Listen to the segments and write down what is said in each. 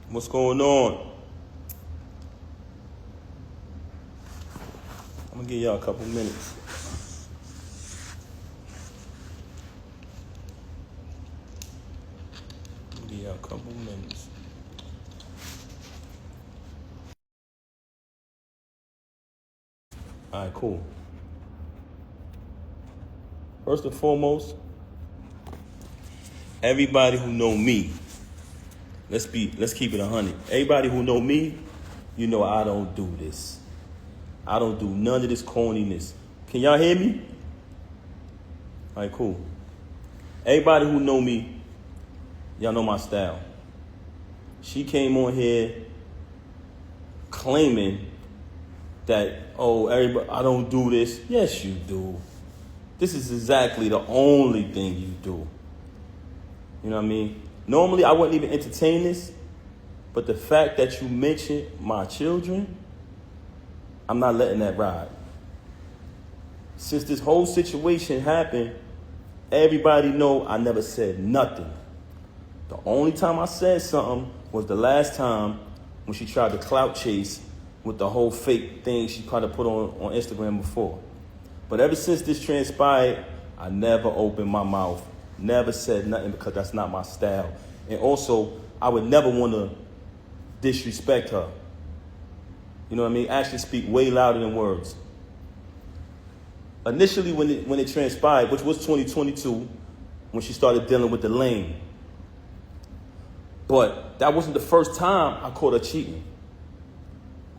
What's going on? I'm gonna give y'all a couple minutes. All right, cool. First and foremost, everybody who know me, let's keep it 100. Everybody who know me, you know I don't do this. I don't do none of this corniness. Can y'all hear me? All right, cool. Everybody who know me, y'all know my style. She came on here claiming that, oh, everybody, I don't do this. Yes, you do. This is exactly the only thing you do. You know what I mean? Normally, I wouldn't even entertain this, but the fact that you mentioned my children, I'm not letting that ride. Since this whole situation happened, everybody know I never said nothing. The only time I said something was the last time when she tried to clout chase with the whole fake thing she tried to put on Instagram before. But ever since this transpired, I never opened my mouth, never said nothing because that's not my style. And also, I would never want to disrespect her. You know what I mean? Actions speak way louder than words. Initially, when it transpired, which was 2022, when she started dealing with the lane. But that wasn't the first time I caught her cheating.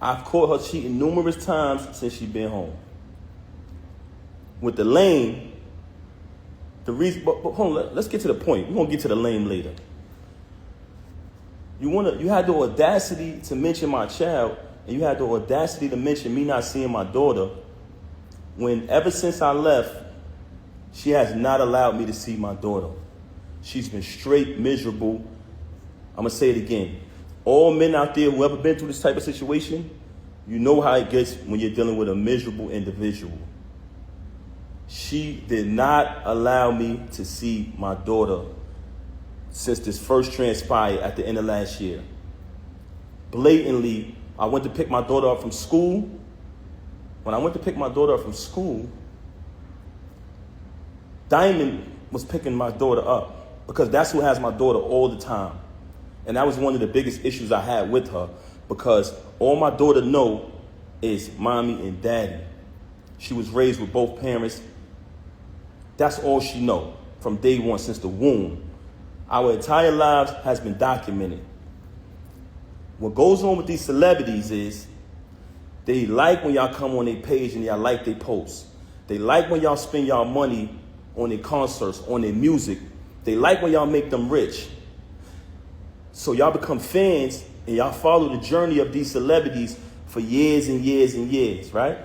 I've caught her cheating numerous times since she's been home. With the lane, the reason, but hold on, let's get to the point. We're gonna get to the lane later. You had the audacity to mention my child, and you had the audacity to mention me not seeing my daughter, when ever since I left, she has not allowed me to see my daughter. She's been straight miserable. I'm gonna say it again. All men out there who ever been through this type of situation, you know how it gets when you're dealing with a miserable individual. She did not allow me to see my daughter since this first transpired at the end of last year. Blatantly, I went to pick my daughter up from school. When I went to pick my daughter up from school, Diamond was picking my daughter up because that's who has my daughter all the time. And that was one of the biggest issues I had with her because all my daughter know is mommy and daddy. She was raised with both parents. That's all she know from day one since the womb. Our entire lives has been documented. What goes on with these celebrities is they like when y'all come on their page and y'all like their posts. They like when y'all spend y'all money on their concerts, on their music. They like when y'all make them rich. So y'all become fans and y'all follow the journey of these celebrities for years and years and years, right?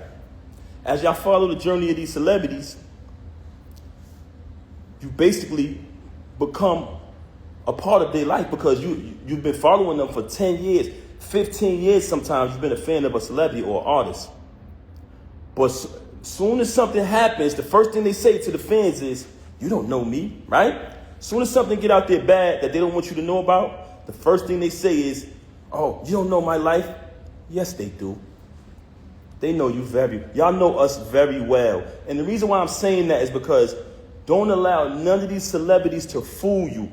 As y'all follow the journey of these celebrities, you basically become a part of their life because you've been following them for 10 years, 15 years sometimes. You've been a fan of a celebrity or artist. But soon as something happens, the first thing they say to the fans is, you don't know me, right? Soon as something get out there bad that they don't want you to know about, the first thing they say is, oh, you don't know my life? Yes, they do. They know y'all know us very well. And the reason why I'm saying that is because don't allow none of these celebrities to fool you.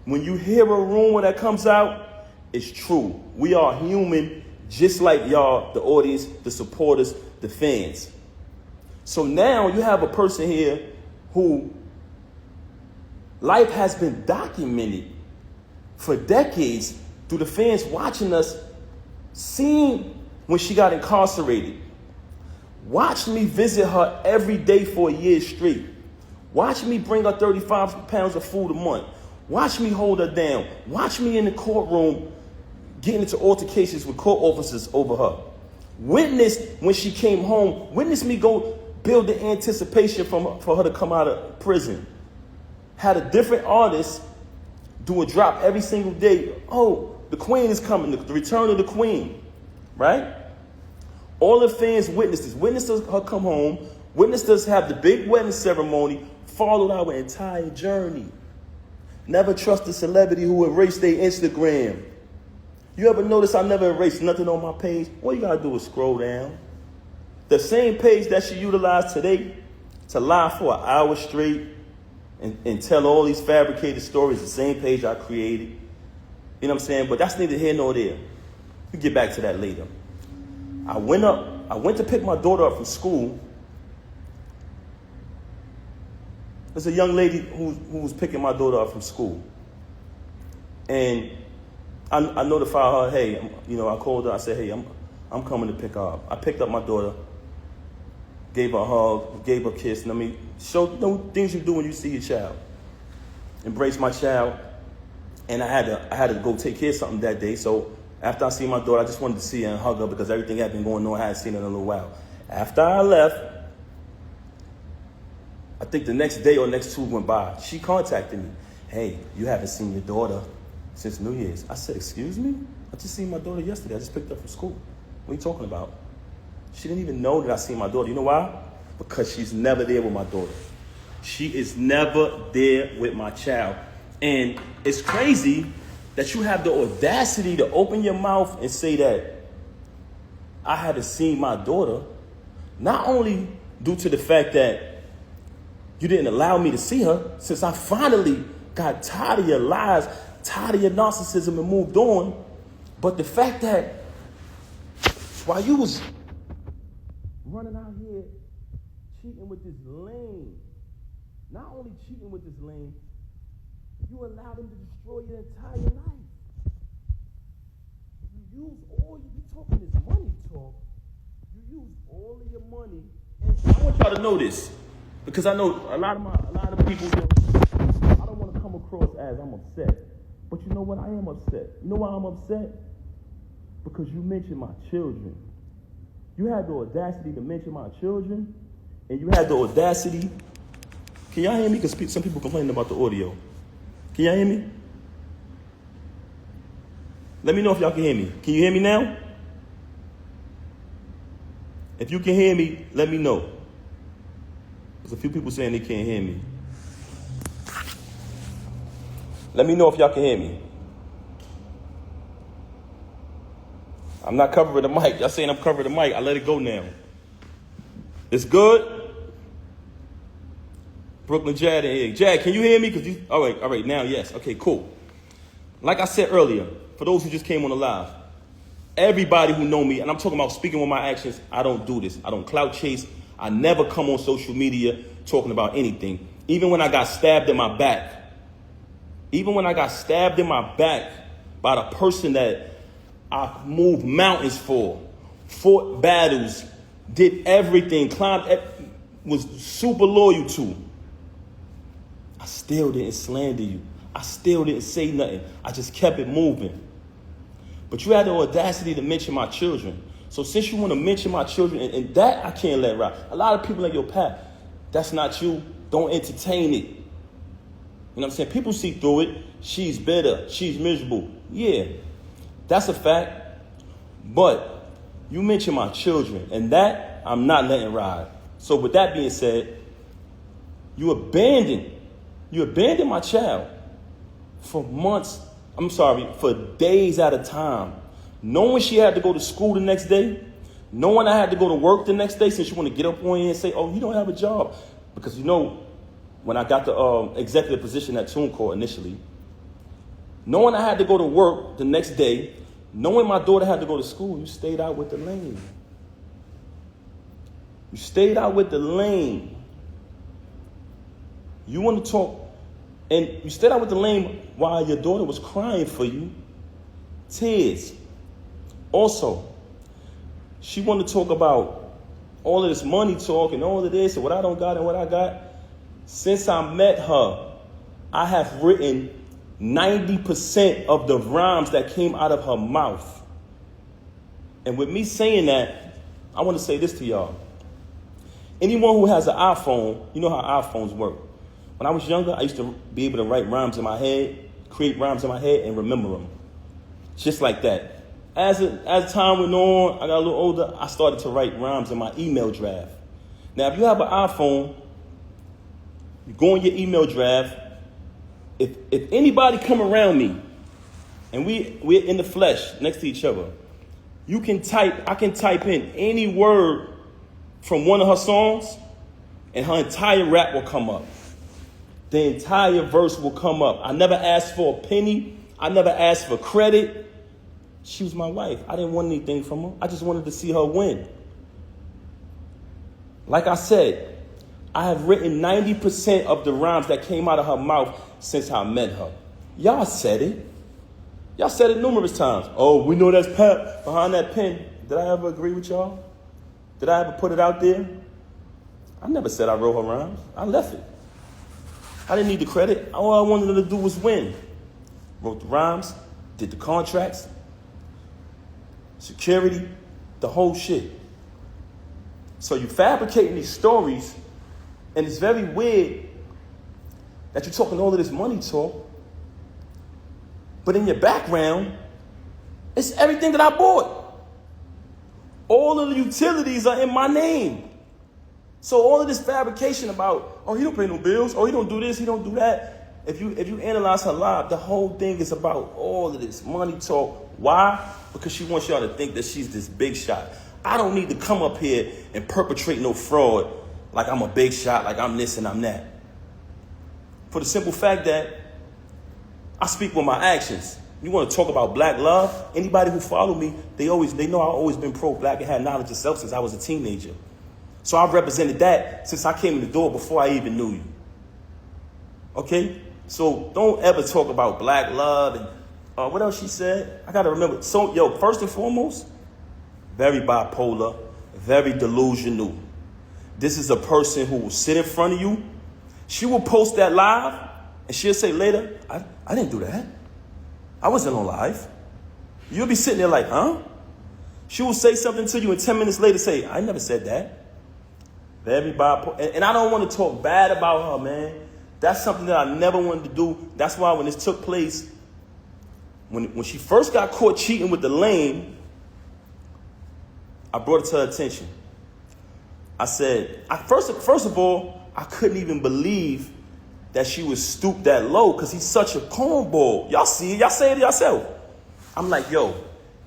When you hear a rumor that comes out, it's true. We are human, just like y'all, the audience, the supporters, the fans. So now you have a person here who life has been documented for decades through the fans watching us, seeing when she got incarcerated. Watch me visit her every day for a year straight. Watch me bring her 35 pounds of food a month. Watch me hold her down. Watch me in the courtroom getting into altercations with court officers over her. Witness when she came home. Witness me go build the anticipation for her to come out of prison. Had a different artist do a drop every single day. Oh, the queen is coming, the return of the queen, right? All the fans witnessed this. Witnessed her come home. Witnessed us have the big wedding ceremony. Followed our entire journey. Never trust a celebrity who erased their Instagram. You ever notice I never erased nothing on my page? All you gotta do is scroll down. The same page that she utilized today to lie for an hour straight and tell all these fabricated stories, the same page I created. You know what I'm saying? But that's neither here nor there. We'll get back to that later. I went to pick my daughter up from school. There's a young lady who was picking my daughter up from school. And I notified her, hey, I called her, I said, hey, I'm coming to pick her up. I picked up my daughter, gave her a hug, gave her a kiss, and show things you do when you see your child. Embrace my child. And I had to go take care of something that day. So after I seen my daughter, I just wanted to see her and hug her because everything had been going on. I hadn't seen her in a little while. After I left, I think the next day or next two went by. She contacted me. Hey, you haven't seen your daughter since New Year's. I said, excuse me? I just seen my daughter yesterday. I just picked her from school. What are you talking about? She didn't even know that I seen my daughter. You know why? Because she's never there with my daughter. She is never there with my child. And it's crazy that you have the audacity to open your mouth and say that I haven't seen my daughter, not only due to the fact that you didn't allow me to see her, since I finally got tired of your lies, tired of your narcissism and moved on, but the fact that while you was running out here cheating with this lame, not only cheating with this lame, you allowed him to destroy your entire life. You use all you talking this money talk. You use all of your money, and I want y'all to know this, because I know a lot of people. I don't want to come across as I'm upset, but you know what? I am upset. You know why I'm upset? Because you mentioned my children. You had the audacity to mention my children, and you had the audacity. Can y'all hear me? Because some people complaining about the audio. Can y'all hear me? Let me know if y'all can hear me. Can you hear me now? If you can hear me, let me know. There's a few people saying they can't hear me. Let me know if y'all can hear me. I'm not covering the mic. Y'all saying I'm covering the mic. I let it go now. It's good? Brooklyn Jad in here. Jad, can you hear me? All right, now, yes. Okay, cool. Like I said earlier, for those who just came on the live, everybody who know me, and I'm talking about speaking with my actions, I don't do this. I don't clout chase. I never come on social media talking about anything. Even when I got stabbed in my back. Even when I got stabbed in my back by the person that I moved mountains for, fought battles, did everything, was super loyal to. I still didn't slander you. I still didn't say nothing. I just kept it moving. But you had the audacity to mention my children. So since you want to mention my children, and that I can't let ride. A lot of people in your path, that's not you. Don't entertain it. You know what I'm saying? People see through it. She's bitter. She's miserable. Yeah, that's a fact. But you mention my children, and that I'm not letting ride. So with that being said, you abandoned my child for months. For days at a time. Knowing she had to go to school the next day, knowing I had to go to work the next day, since you want to get up on you and say, oh, you don't have a job. Because when I got the executive position at TuneCore initially, knowing I had to go to work the next day, knowing my daughter had to go to school, you stayed out with the lane. You stayed out with the lane. You want to talk, and you stayed out with the lane while your daughter was crying for you. Tears. Also, she wanted to talk about all of this money talk and all of this and what I don't got and what I got. Since I met her, I have written 90% of the rhymes that came out of her mouth. And with me saying that, I want to say this to y'all. Anyone who has an iPhone, you know how iPhones work. When I was younger, I used to be able to write rhymes in my head, create rhymes in my head, and remember them. Just like that. As time went on, I got a little older, I started to write rhymes in my email draft. Now, if you have an iPhone, you go in your email draft. If anybody come around me and we're in the flesh next to each other, I can type in any word from one of her songs, and her entire rap will come up. The entire verse will come up. I never asked for a penny. I never asked for credit. She was my wife. I didn't want anything from her. I just wanted to see her win. Like I said, I have written 90% of the rhymes that came out of her mouth since I met her. Y'all said it. Y'all said it numerous times. Oh, we know that's Pap behind that pen. Did I ever agree with y'all? Did I ever put it out there? I never said I wrote her rhymes. I left it. I didn't need the credit. All I wanted her to do was win. Wrote the rhymes, did the contracts, security, the whole shit. So you fabricating these stories, and it's very weird that you're talking all of this money talk, but in your background, it's everything that I bought. All of the utilities are in my name. So all of this fabrication about, oh, he don't pay no bills, oh, he don't do this, he don't do that. If you analyze her life, the whole thing is about all of this money talk. Why? Because she wants y'all to think that she's this big shot. I don't need to come up here and perpetrate no fraud like I'm a big shot, like I'm this and I'm that. For the simple fact that I speak with my actions. You want to talk about black love? Anybody who follow me, they know I've always been pro-black and had knowledge of self since I was a teenager. So I've represented that since I came in the door before I even knew you. Okay? So don't ever talk about black love and what else she said? I got to remember. So, first and foremost, very bipolar, very delusional. This is a person who will sit in front of you. She will post that live, and she'll say later, I didn't do that. I wasn't on live. You'll be sitting there like, huh? She will say something to you, and 10 minutes later say, I never said that. Very bipolar. And I don't want to talk bad about her, man. That's something that I never wanted to do. That's why when this took place, when she first got caught cheating with the lame, I brought it to her attention. I said, first of all, I couldn't even believe that she was stooped that low because he's such a cornball. Y'all see it. Y'all say it yourself. I'm like,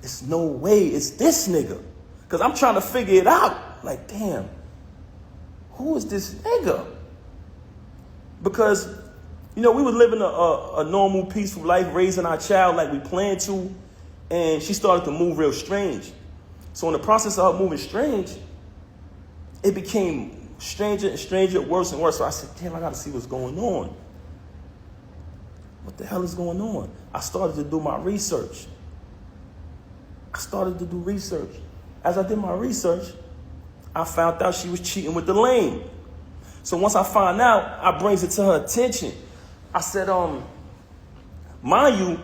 it's no way it's this nigga. Because I'm trying to figure it out. Like, damn, who is this nigga? Because, we were living a normal, peaceful life, raising our child like we planned to, and she started to move real strange. So in the process of her moving strange, it became stranger and stranger, worse and worse. So I said, damn, I got to see what's going on. What the hell is going on? I started to do my research. As I did my research, I found out she was cheating with the lame. So once I find out, I brings it to her attention. I said, mind you,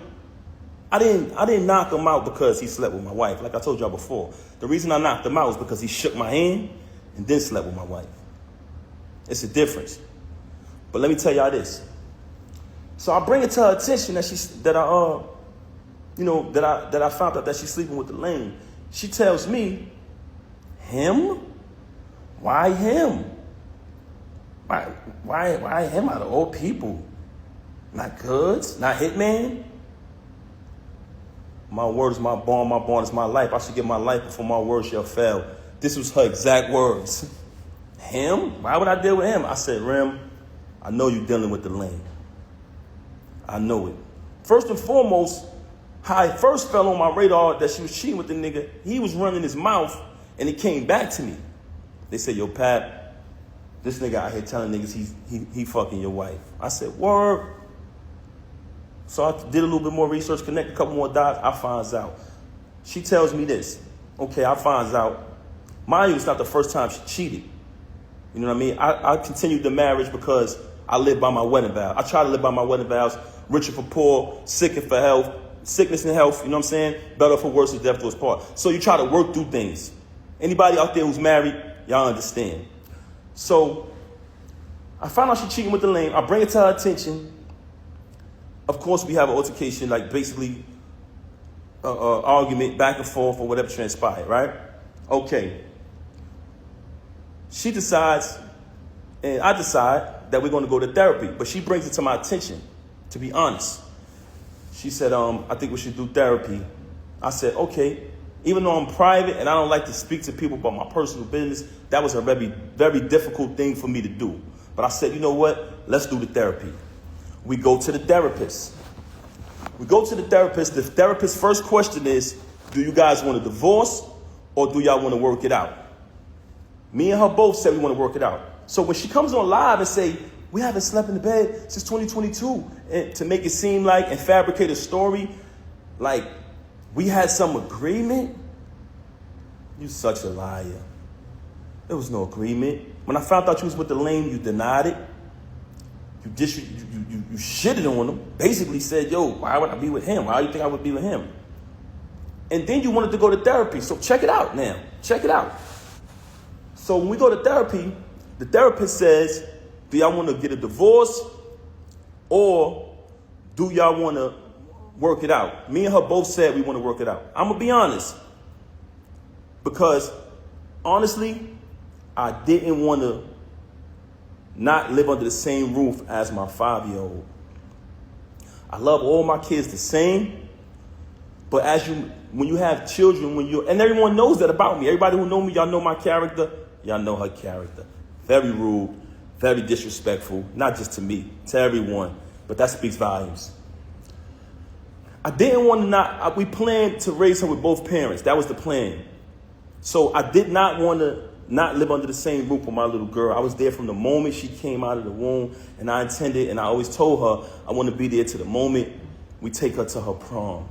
I didn't knock him out because he slept with my wife. Like I told y'all before, the reason I knocked him out was because he shook my hand and then slept with my wife. It's a difference. But let me tell y'all this. So I bring it to her attention that I found out that she's sleeping with the lame. She tells me, him? Why him? Why him out of all people? Not Goods? Not Hitman? My word is my bond is my life. I should give my life before my word shall fail. This was her exact words. Him? Why would I deal with him? I said, Rem, I know you're dealing with the lame. I know it. First and foremost, how it first fell on my radar that she was cheating with the nigga, he was running his mouth, and it came back to me. They said, yo, Pat, this nigga out here telling niggas he fucking your wife. I said, word. So I did a little bit more research, connect a couple more dots. I finds out. She tells me this. Okay, I finds out. Mind you, it's not the first time she cheated. You know what I mean? I continued the marriage because I live by my wedding vow. I try to live by my wedding vows. Richer for poor, sicker for health, sickness and health, you know what I'm saying? Better for worse, or death do us part. So you try to work through things. Anybody out there who's married, y'all understand. So I found out she cheating with the lame. I bring it to her attention. Of course, we have an altercation, like basically argument back and forth or whatever transpired, right? Okay. She decides, and I decide that we're going to go to therapy, but she brings it to my attention, to be honest. She said, I think we should do therapy. I said, okay. Even though I'm private and I don't like to speak to people about my personal business, that was a very, very difficult thing for me to do. But I said, you know what? Let's do the therapy. We go to the therapist. The therapist's first question is, do you guys want a divorce or do y'all want to work it out? Me and her both said we want to work it out. So when she comes on live and say, we haven't slept in the bed since 2022, and to make it seem like and fabricate a story like we had some agreement, you such a liar. There was no agreement. When I found out you was with the lame, you denied it. You shitted on him. Basically said, yo, why would I be with him? Why do you think I would be with him? And then you wanted to go to therapy. So check it out now. Check it out. So when we go to therapy, the therapist says, do y'all want to get a divorce or do y'all want to work it out? Me and her both said we want to work it out. I'm going to be honest. Because honestly, I didn't want to not live under the same roof as my 5-year-old. I love all my kids the same. But when you have children, and everyone knows that about me. Everybody who know me, y'all know my character. Y'all know her character. Very rude, very disrespectful, not just to me, to everyone. But that speaks volumes. I didn't want to we planned to raise her with both parents. That was the plan. So I did not want to not live under the same roof with my little girl. I was there from the moment she came out of the womb, and I intended, and I always told her, I want to be there to the moment we take her to her prom.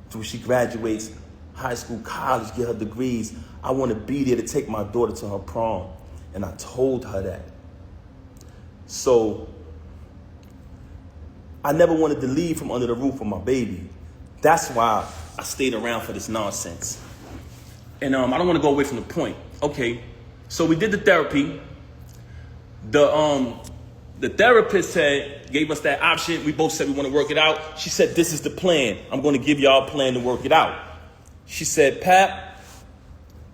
So when she graduates high school, college, get her degrees, I want to be there to take my daughter to her prom. And I told her that. So I never wanted to leave from under the roof of my baby. That's why I stayed around for this nonsense. And I don't want to go away from the point. Okay, so we did the therapy. The therapist gave us that option. We both said we want to work it out. She said, this is the plan. I'm going to give y'all a plan to work it out. She said, Pap,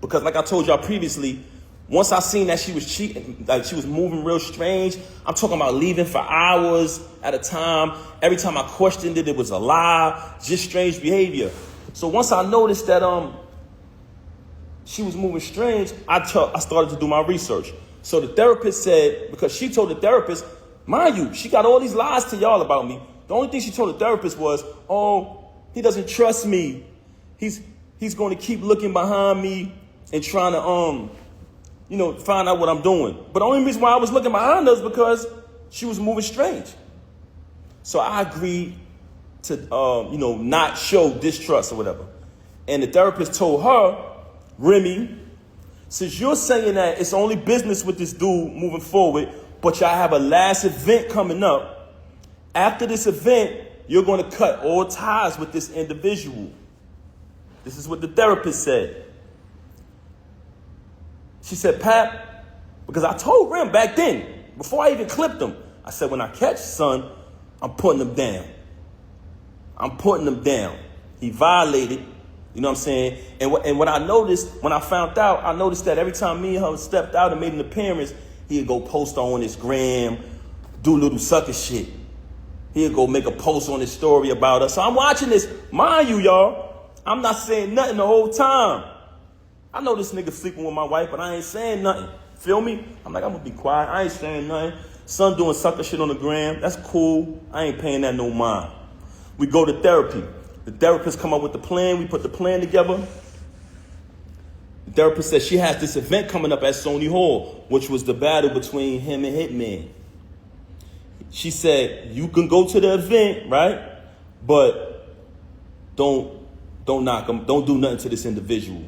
because like I told y'all previously, once I seen that she was cheating, like she was moving real strange, I'm talking about leaving for hours at a time. Every time I questioned it, it was a lie, just strange behavior. So once I noticed that she was moving strange, I started to do my research. So the therapist said, because she told the therapist, mind you, she got all these lies to y'all about me. The only thing she told the therapist was, oh, he doesn't trust me. He's going to keep looking behind me and trying to, find out what I'm doing. But the only reason why I was looking behind her is because she was moving strange. So I agreed to, not show distrust or whatever. And the therapist told her, Remy, since you're saying that it's only business with this dude moving forward, but y'all have a last event coming up, after this event, you're going to cut all ties with this individual. This is what the therapist said. She said, Pap, because I told Rem back then, before I even clipped him, I said, when I catch son, I'm putting him down. I'm putting him down. He violated, you know what I'm saying? And what I noticed, when I found out, I noticed that every time me and her stepped out and made an appearance, he'd go post on his gram, do little sucker shit. He'd go make a post on his story about us. So I'm watching this. Mind you, y'all, I'm not saying nothing the whole time. I know this nigga sleeping with my wife, but I ain't saying nothing. Feel me? I'm like, I'm going to be quiet. I ain't saying nothing. Son doing sucker shit on the gram. That's cool. I ain't paying that no mind. We go to therapy. The therapist come up with the plan. We put the plan together. The therapist said she has this event coming up at Sony Hall, which was the battle between him and Hitman. She said, you can go to the event, right? But don't knock him. Don't do nothing to this individual.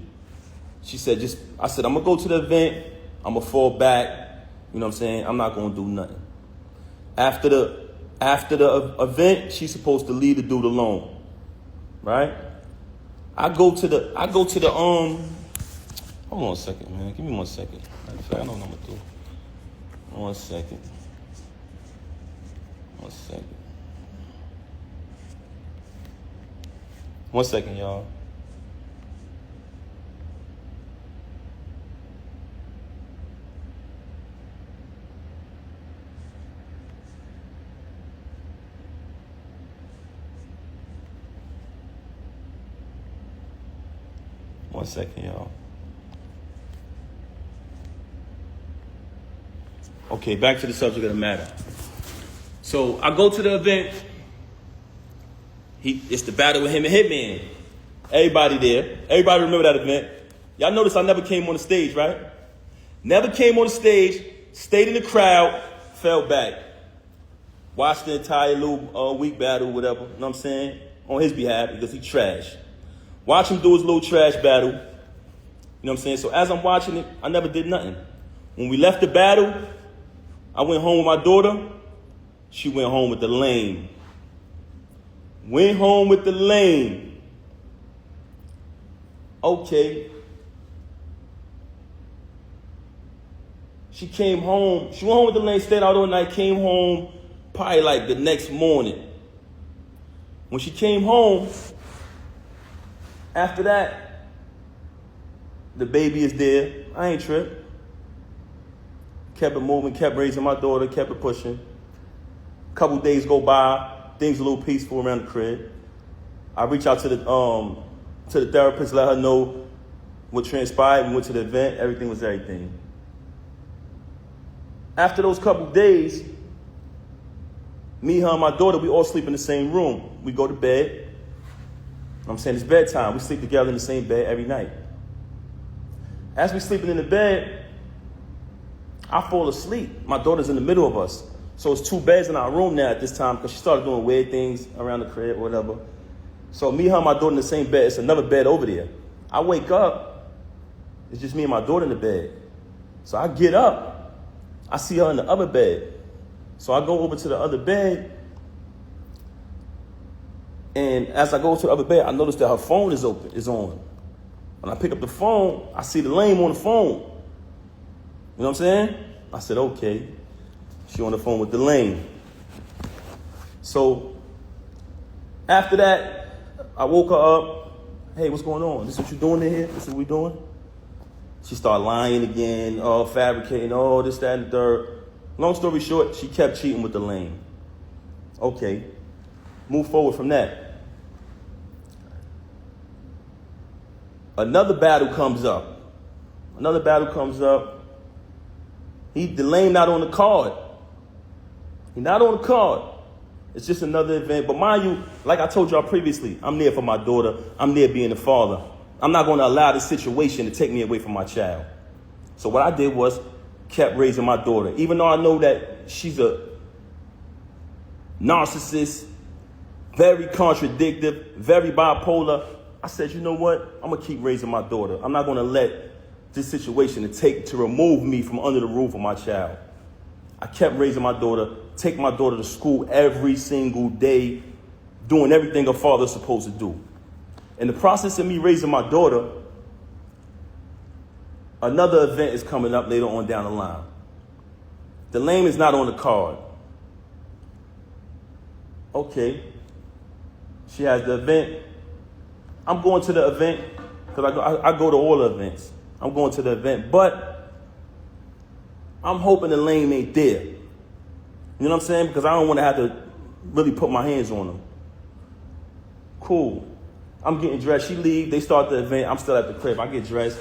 She said, I said, I'm going to go to the event. I'm going to fall back. You know what I'm saying? I'm not going to do nothing. After the event, she's supposed to leave the dude alone. Right? I go to the hold on a second, man. Give me 1 second. I don't know what I'm going to do. 1 second. 1 second. 1 second, y'all. 1 second, y'all. Okay, back to the subject of the matter. So I go to the event. It's the battle with him and Hitman. Everybody there. Everybody remember that event. Y'all notice I never came on the stage, right? Never came on the stage, stayed in the crowd, fell back. Watched the entire little week battle, whatever, you know what I'm saying? On his behalf, because he trash. Watch him do his little trash battle. You know what I'm saying? So as I'm watching it, I never did nothing. When we left the battle, I went home with my daughter. She went home with the lame. Went home with the lame. Okay. She came home. She went home with the lane, stayed out all night, came home probably like the next morning. When she came home, after that, the baby is there. I ain't tripped. Kept it moving, kept raising my daughter, kept it pushing. A couple days go by, things a little peaceful around the crib. I reach out to the therapist, let her know what transpired. We went to the event, everything was everything. After those couple days, me, her, and my daughter, we all sleep in the same room. We go to bed. You know what I'm saying? It's bedtime. We sleep together in the same bed every night. As we sleeping in the bed, I fall asleep. My daughter's in the middle of us. So it's 2 beds in our room now at this time because she started doing weird things around the crib or whatever. So me, her, and my daughter in the same bed. It's another bed over there. I wake up. It's just me and my daughter in the bed. So I get up. I see her in the other bed. So I go over to the other bed. And as I go to the other bed, I notice that her phone is on. When I pick up the phone, I see the lame on the phone. You know what I'm saying? I said, okay. She on the phone with the lame. So after that, I woke her up. Hey, what's going on? This what you doing in here? This is what we doing? She started lying again, fabricating, this, that, and the third. Long story short, she kept cheating with the lame. Okay, move forward from that. Another battle comes up. The lame not on the card. He not on the card. It's just another event. But mind you, like I told y'all previously, I'm there for my daughter. I'm there being a father. I'm not going to allow this situation to take me away from my child. So what I did was kept raising my daughter. Even though I know that she's a narcissist, very contradictive, very bipolar, I said, you know what? I'm going to keep raising my daughter. I'm not going to let this situation to remove me from under the roof of my child. I kept raising my daughter, take my daughter to school every single day, doing everything a father's supposed to do. In the process of me raising my daughter, another event is coming up later on down the line. The lame is not on the card. Okay. She has the event. I'm going to the event because I go to all the events. I'm going to the event, but I'm hoping the lame ain't there. You know what I'm saying? Because I don't want to have to really put my hands on them. Cool. I'm getting dressed. She leave. They start the event. I'm still at the crib. I get dressed.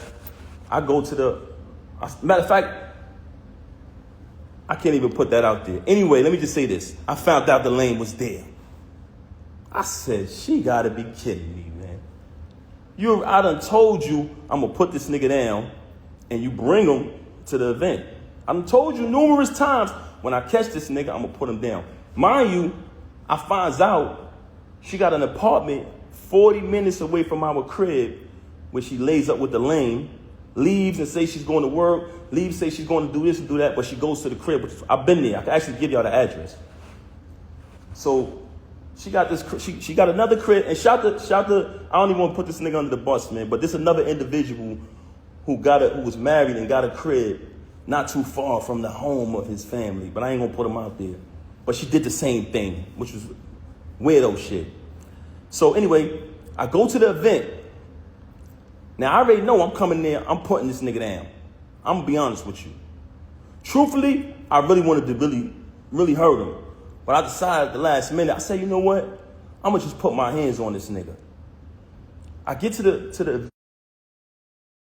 I go to matter of fact, I can't even put that out there. Anyway, let me just say this. I found out the lane was there. I said, she got to be kidding me, man. I done told you I'm going to put this nigga down and you bring him to the event. I done told you numerous times when I catch this nigga, I'm going to put him down. Mind you, I finds out she got an apartment 40 minutes away from our crib where she lays up with the lame, leaves and says she's going to work, leaves, say she's going to do this and do that, but she goes to the crib. Which I've been there. I can actually give y'all the address. So she got this. She got another crib, and shout the. I don't even want to put this nigga under the bus, man. But this another individual who was married and got a crib not too far from the home of his family. But I ain't gonna put him out there. But she did the same thing, which was weirdo shit. So anyway, I go to the event. Now, I already know I'm coming there. I'm putting this nigga down. I'm going to be honest with you. Truthfully, I really wanted to really hurt him. But I decided at the last minute, I said, you know what? I'm going to just put my hands on this nigga. I get to the